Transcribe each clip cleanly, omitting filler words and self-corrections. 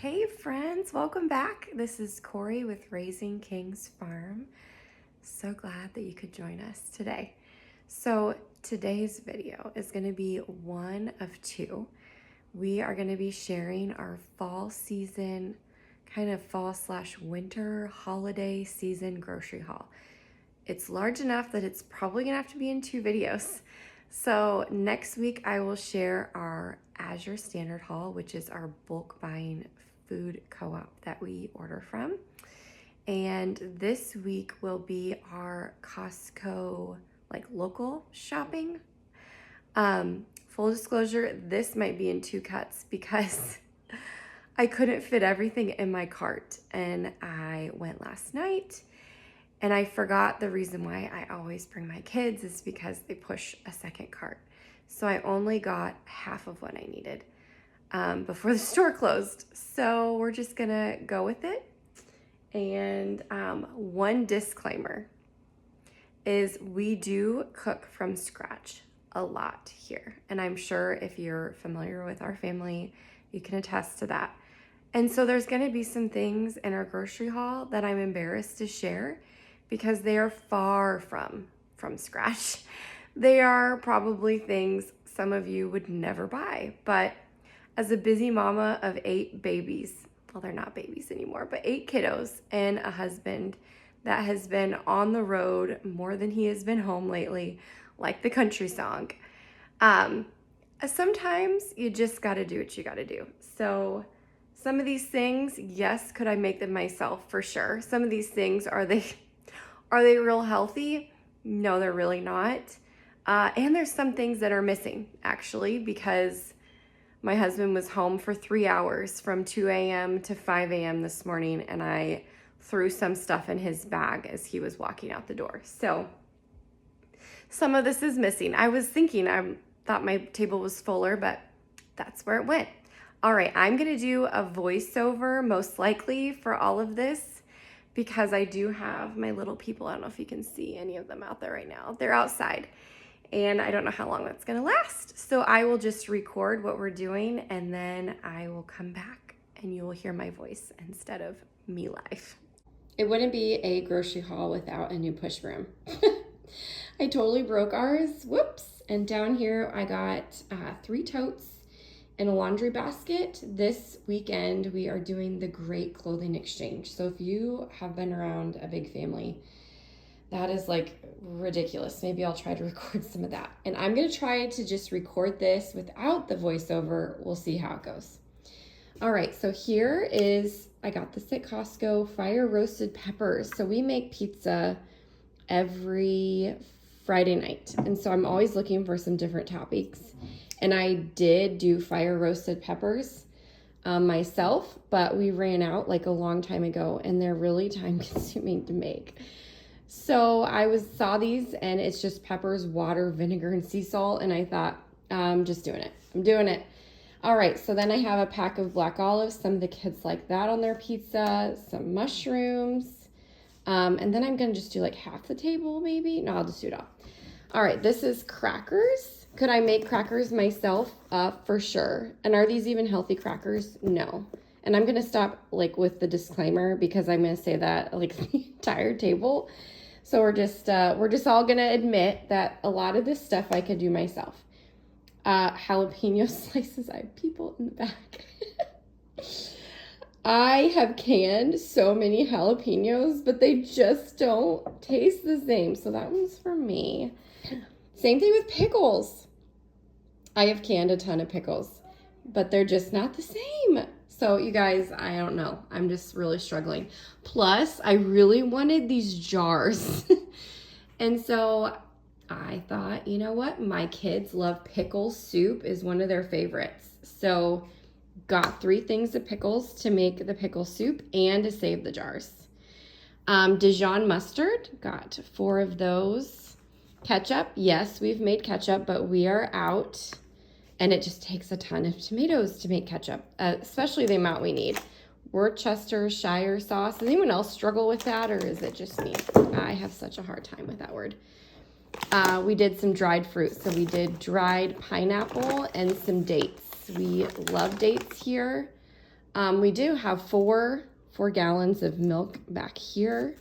Hey friends, welcome back. This is Corey with Raising Kings Farm. So glad that you could join us today. So today's video is going to be one of two. We are going to be sharing our fall season, kind of fall/winter holiday season grocery haul. It's large enough that it's probably going to have to be in two videos. So next week I will share our Azure Standard haul, which is our bulk buying food co-op that we order from. And this week will be our Costco local shopping. Full disclosure, this might be in two cuts because I couldn't fit everything in my cart, and I went last night and I forgot the reason why I always bring my kids is because they push a second cart. So I only got half of what I needed before the store closed. So we're just gonna go with it. And one disclaimer is we do cook from scratch a lot here. And I'm sure if you're familiar with our family, you can attest to that. And so there's gonna be some things in our grocery haul that I'm embarrassed to share because they are far from scratch. They are probably things some of you would never buy, but as a busy mama of 8 babies, well, they're not babies anymore, but 8 kiddos and a husband that has been on the road more than he has been home lately, like the country song. Sometimes you just gotta do what you gotta do. So some of these things, yes, could I make them myself? For sure. Some of these things, are they real healthy? No, they're really not. And there's some things that are missing, actually, because my husband was home for 3 hours from 2 a.m. to 5 a.m. this morning, and I threw some stuff in his bag as he was walking out the door. So some of this is missing. I was thinking, I thought my table was fuller, but that's where it went. All right, I'm gonna do a voiceover most likely for all of this because I do have my little people. I don't know if you can see any of them out there right now. They're outside. And I don't know how long that's gonna last. So I will just record what we're doing and then I will come back and you will hear my voice instead of me live. It wouldn't be a grocery haul without a new push broom. I totally broke ours, whoops. And down here I got 3 totes and a laundry basket. This weekend we are doing the Great Clothing Exchange. So if you have been around a big family, that is like ridiculous. Maybe I'll try to record some of that. And I'm gonna try to just record this without the voiceover. We'll see how it goes. All right, so here is, I got this at Costco, fire roasted peppers. So we make pizza every Friday night. And so I'm always looking for some different toppings. And I did do fire roasted peppers myself, but we ran out like a long time ago and they're really time consuming to make. So I saw these and it's just peppers, water, vinegar, and sea salt. And I thought, I'm just doing it. I'm doing it. All right. So then I have a pack of black olives. Some of the kids like that on their pizza, some mushrooms. And then I'm going to just do like half the table maybe. No, I'll just do it all. All right. This is crackers. Could I make crackers myself? For sure. And are these even healthy crackers? No. And I'm going to stop with the disclaimer because I'm going to say that the entire table. So we're just all going to admit that a lot of this stuff I could do myself. Jalapeno slices. I have people in the back. I have canned so many jalapenos, but they just don't taste the same. So that one's for me. Same thing with pickles. I have canned a ton of pickles, but they're just not the same. So you guys, I don't know. I'm just really struggling. Plus, I really wanted these jars. And so I thought, you know what? My kids love pickle soup, is one of their favorites. So got 3 things of pickles to make the pickle soup and to save the jars. Dijon mustard, got 4 of those. Ketchup, yes, we've made ketchup, but we are out. And it just takes a ton of tomatoes to make ketchup, especially the amount we need. Worcestershire sauce. Does anyone else struggle with that, or is it just me? I have such a hard time with that word. We did some dried fruit. So we did dried pineapple and some dates. We love dates here. We do have four gallons of milk back here.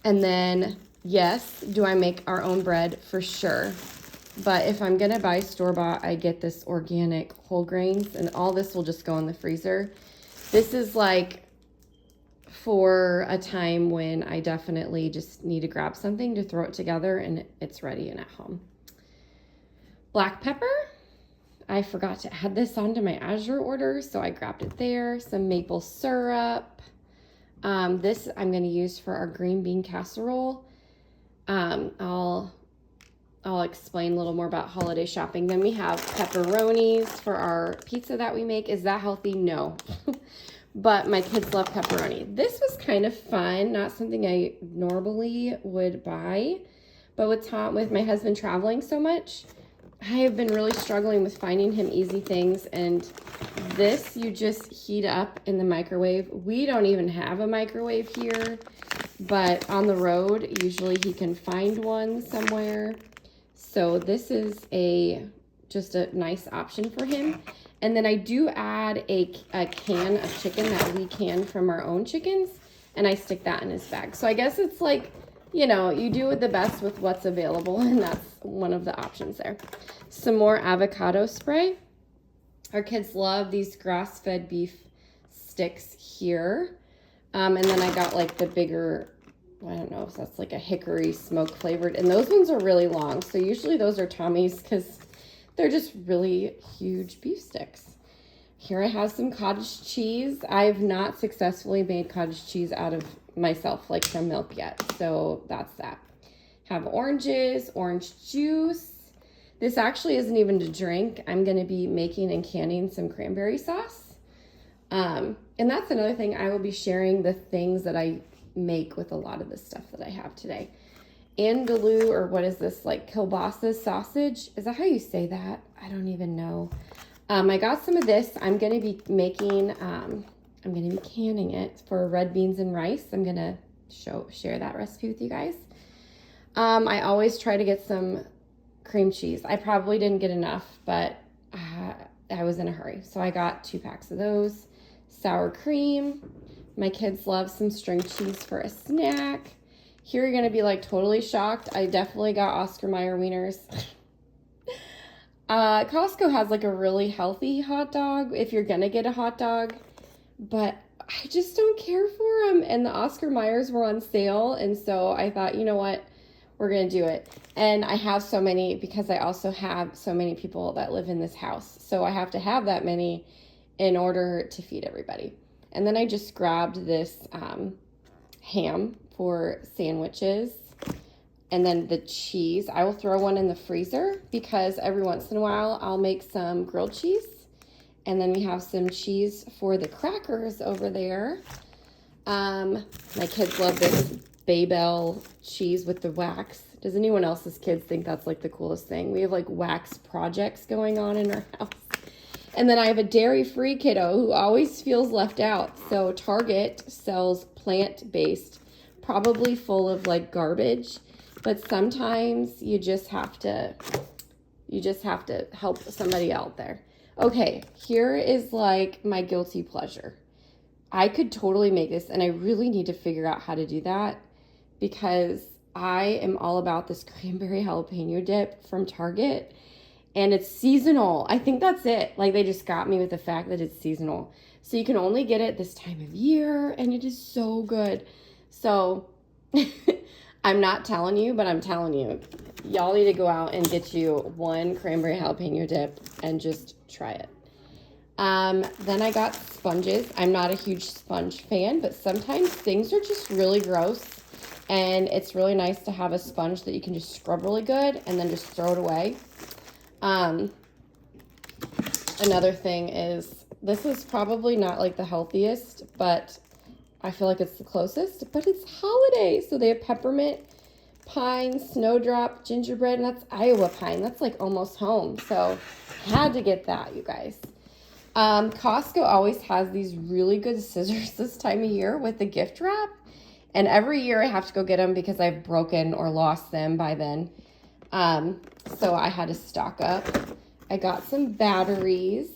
And then, yes, do I make our own bread? For sure. But if I'm gonna buy store-bought, I get this organic whole grains, and all this will just go in the freezer. This is like for a time when I definitely just need to grab something to throw it together and it's ready and at home. Black pepper. I forgot to add this onto my Azure order, so I grabbed it there. Some maple syrup. This I'm going to use for our green bean casserole. I'll explain a little more about holiday shopping. Then we have pepperonis for our pizza that we make. Is that healthy? No. But my kids love pepperoni. This was kind of fun, not something I normally would buy. But with my husband traveling so much, I have been really struggling with finding him easy things. And this you just heat up in the microwave. We don't even have a microwave here, but on the road, usually he can find one somewhere. So this is just a nice option for him. And then I do add a can of chicken that we can from our own chickens, and I stick that in his bag. So I guess it's like, you know, you do the best with what's available, and that's one of the options there. Some more avocado spray. Our kids love these grass-fed beef sticks here. And then I got like the bigger, I don't know if that's like a hickory smoke flavored, and those ones are really long. So usually those are Tommy's because they're just really huge beef sticks. Here I have some cottage cheese. I've not successfully made cottage cheese out of myself, like from milk yet. So that's that. Have oranges, orange juice. This actually isn't even to drink. I'm going to be making and canning some cranberry sauce. And that's another thing. I will be sharing the things that I make with a lot of the stuff that I have today. Andalou, or what is this, like kielbasa sausage? Is that how you say that? I don't even know. I got some of this. I'm going to be making, I'm going to be canning it for red beans and rice. I'm going to share that recipe with you guys. I always try to get some cream cheese. I probably didn't get enough, but I was in a hurry. So I got 2 packs of those. Sour cream. My kids love some string cheese for a snack. Here you're going to be like totally shocked. I definitely got Oscar Mayer wieners. Costco has like a really healthy hot dog if you're going to get a hot dog, but I just don't care for them. And the Oscar Mayers were on sale. And so I thought, you know what? We're going to do it. And I have so many because I also have so many people that live in this house. So I have to have that many in order to feed everybody. And then I just grabbed this ham for sandwiches, and then the cheese. I will throw one in the freezer because every once in a while I'll make some grilled cheese. And then we have some cheese for the crackers over there. My kids love this Babel cheese with the wax. Does anyone else's kids think that's like the coolest thing? We have like wax projects going on in our house. And then I have a dairy-free kiddo who always feels left out. So Target sells plant-based, probably full of like garbage, but sometimes you just have to help somebody out there. Okay, here is like my guilty pleasure. I could totally make this, and I really need to figure out how to do that because I am all about this cranberry jalapeno dip from Target, and it's seasonal. I think that's it. Like, they just got me with the fact that it's seasonal. So you can only get it this time of year, and it is so good. So I'm not telling you, but I'm telling you, y'all need to go out and get you one cranberry jalapeno dip and just try it. Then I got sponges. I'm not a huge sponge fan, but sometimes things are just really gross, and it's really nice to have a sponge that you can just scrub really good and then just throw it away. Another thing is, this is probably not like the healthiest, but I feel like it's the closest, but it's holiday. So they have peppermint, pine, snowdrop, gingerbread, and that's Iowa pine. That's like almost home. So had to get that, you guys. Costco always has these really good scissors this time of year with the gift wrap. And every year I have to go get them because I've broken or lost them by then. So I had to stock up. I got some batteries.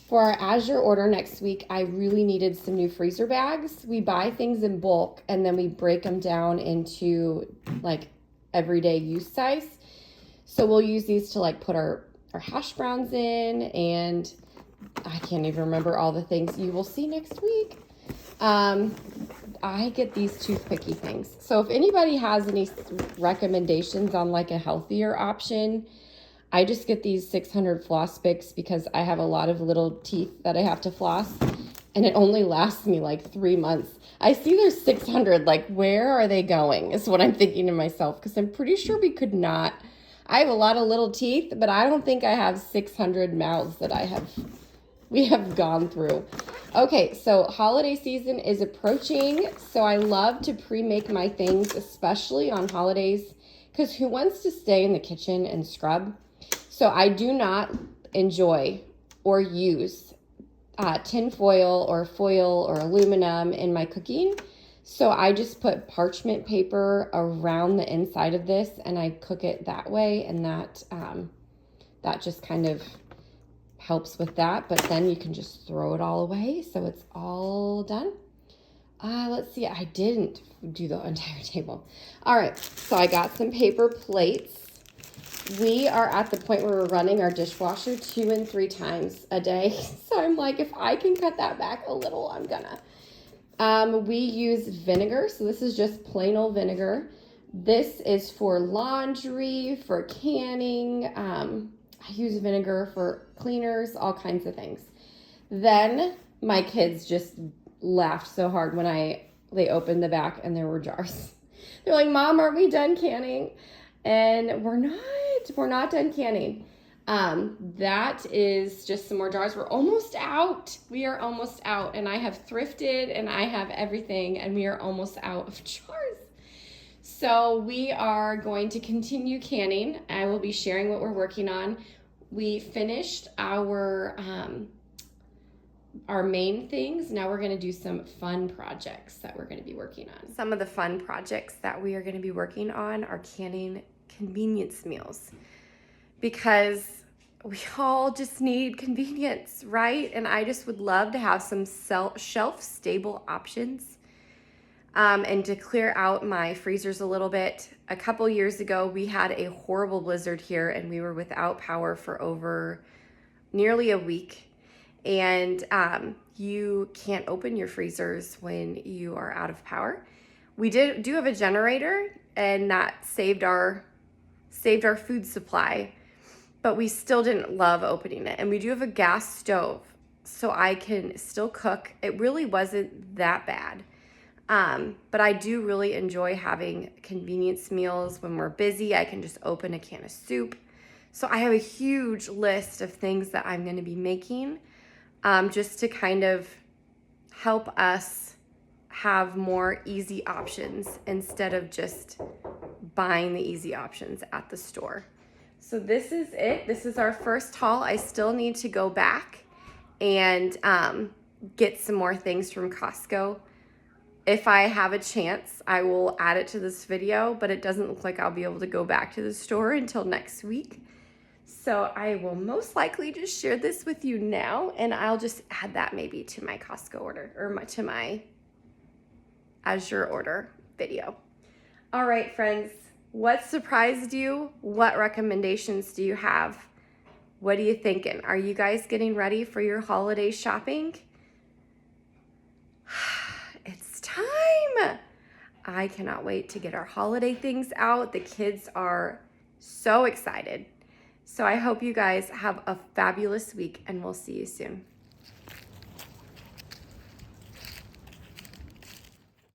For our Azure order next week, I really needed some new freezer bags. We buy things in bulk and then we break them down into like everyday use size. So we'll use these to like put our hash browns in, and I can't even remember all the things you will see next week. I get these toothpicky things. So if anybody has any recommendations on like a healthier option, I just get these 600 floss picks because I have a lot of little teeth that I have to floss, and it only lasts me like 3 months. I see there's 600, like where are they going is what I'm thinking to myself, because I'm pretty sure we could not. I have a lot of little teeth, but I don't think I have 600 mouths that we have gone through. Okay, so holiday season is approaching, so I love to pre-make my things, especially on holidays, because who wants to stay in the kitchen and scrub? So I do not enjoy or use tin foil or aluminum in my cooking. So I just put parchment paper around the inside of this and I cook it that way, and that just kind of helps with that. But then you can just throw it all away, so it's all done. Let's see, I didn't do the entire table. All right, so I got some paper plates. We are at the point where we're running our dishwasher 2 and 3 times a day. So I'm like, if I can cut that back a little, I'm gonna. We use vinegar. So this is just plain old vinegar. This is for laundry, for canning. I use vinegar for cleaners, all kinds of things. Then my kids just laughed so hard when they opened the back and there were jars. They're like, Mom, aren't we done canning? And we're not done canning. That is just some more jars. We're almost out. We are almost out. And I have thrifted and I have everything, and we are almost out of jars. So we are going to continue canning. I will be sharing what we're working on. We finished our main things. Now we're going to do some fun projects that we're going to be working on. Some of the fun projects that we are going to be working on are canning convenience meals, because we all just need convenience, right? And I just would love to have some shelf stable options, and to clear out my freezers a little bit. A couple years ago, we had a horrible blizzard here and we were without power for over nearly a week. And you can't open your freezers when you are out of power. We do have a generator, and that saved our food supply, but we still didn't love opening it. And we do have a gas stove, so I can still cook. It really wasn't that bad. But I do really enjoy having convenience meals when we're busy. I can just open a can of soup. So I have a huge list of things that I'm going to be making, just to kind of help us have more easy options instead of just buying the easy options at the store. So this is it. This is our first haul. I still need to go back and get some more things from Costco. If I have a chance, I will add it to this video, but it doesn't look like I'll be able to go back to the store until next week. So I will most likely just share this with you now, and I'll just add that maybe to my Costco order, or to my Azure order video. All right, friends, what surprised you? What recommendations do you have? What are you thinking? Are you guys getting ready for your holiday shopping? It's time. I cannot wait to get our holiday things out. The kids are so excited. So I hope you guys have a fabulous week, and we'll see you soon.